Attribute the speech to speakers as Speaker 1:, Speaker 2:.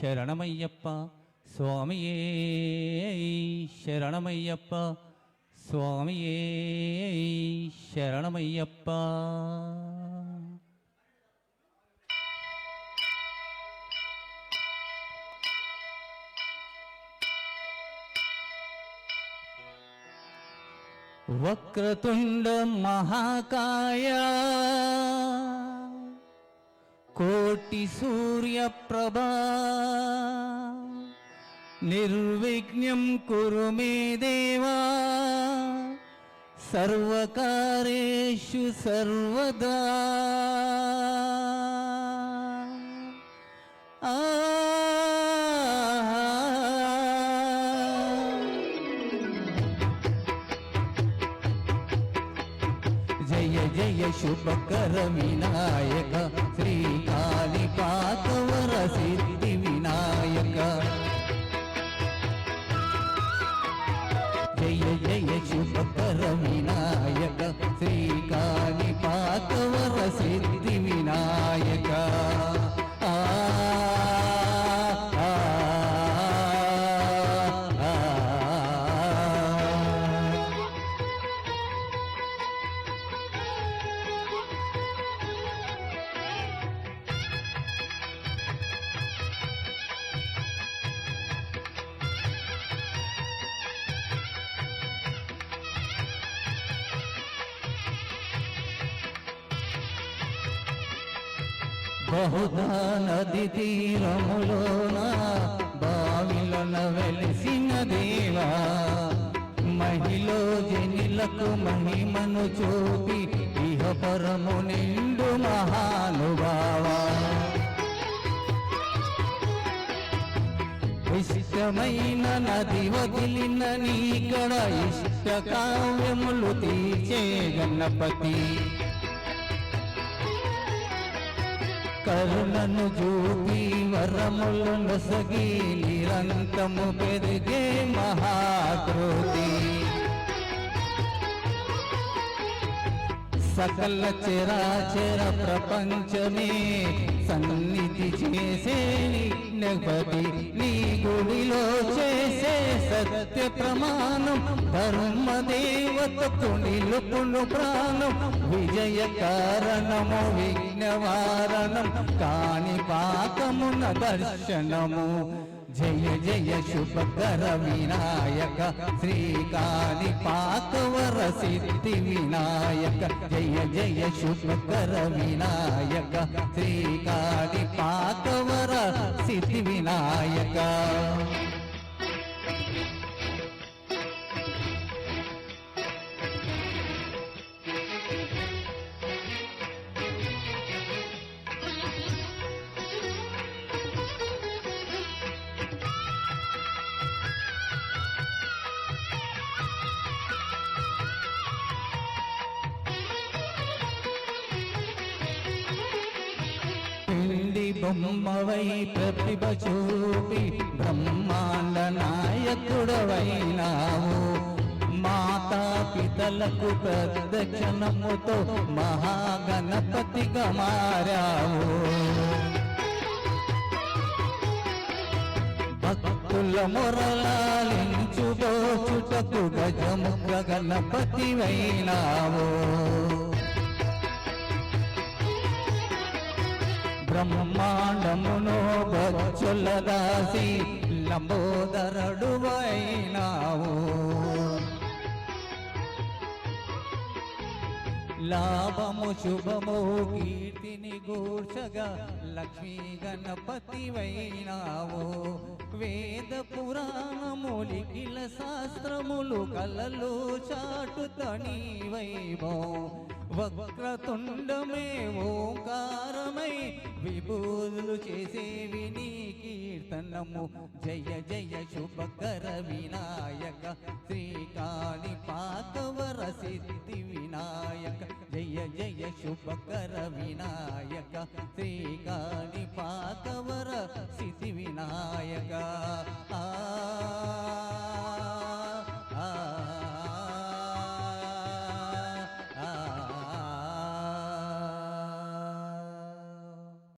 Speaker 1: శరణమయ్యప్ప స్వామియే శరణమయ్యప్ప స్వామియే శరణమయ్యప్ప. వక్రతుండ మహాకాయ కోటి సూర్యప్రభా నిర్విఘ్నం కురు మే దేవా సర్వకార్యేషు సర్వదా. జయ జయ శుభకర వినాయక శ్రీకాళిపాతవర సిద్ధి వినాయక. జయ జయ శుభకర వినాయక శ్రీకాళిపాతవర సిద్ధి వినాయక. బహుదా నది తీరములోన బావిలన వెలిసిన దేవా మహిళ జనులకు మహిమను చూపి ఇహ పరము నిండు మహానుభావా. ఇష్టమైన నది వదిలిన నీకడ ఇష్ట కావ్యములు తీర్చే గణపతి. కరుణను చూపి వరములు నొసగి నిరంతము పెరిగే మహాకృతి. సకల చరాచర ప్రపంచమే సన్నిధి చేసే విఘ్నపతి. నీ గుడిలో చేసే సత్య ప్రమాణం ధర్మదేవతకు నిలుపును ప్రాణం. విజయ కారణము విఘ్నవారణం కాణిపాకమున దర్శనము. జయ జయ శుభకర వినాయక శ్రీకాళిపాతవర సిద్ధి వినాయక. జయ జయ శుభకర వినాయక శ్రీకాళిపాతవర సిద్ధి వినాయక. బొమ్మవై ప్రతిభ చూపి బ్రహ్మాండ నాయకుడవైనావు. మాతా పితలకు ప్రదక్షిణముతో మహాగణపతిగా మారావు. భక్తుల మొరలాలించు దోచుటకు గజముఖ గణపతివైనావు. బ్రహ్మాండమును బచ్చుల దాసి లంబోదరుడువైనావు. లాభము శుభము కీర్తిని గూర్చగా లక్ష్మీ గణపతివైనావు. వేద పురాణములికిల శాస్త్రములు కలలు చాటుతని వైభవం. వక్రతుండమే ఓంకారమై విభూతులు చేసేవి నీ కీర్తనము. జయ జయ శుభకర వినాయక శ్రీకాళిపాతవర సిద్ధి వినాయక. జయ జయ శుభకర వినాయక శ్రీకాళిపాతవర సిద్ధి వినాయక.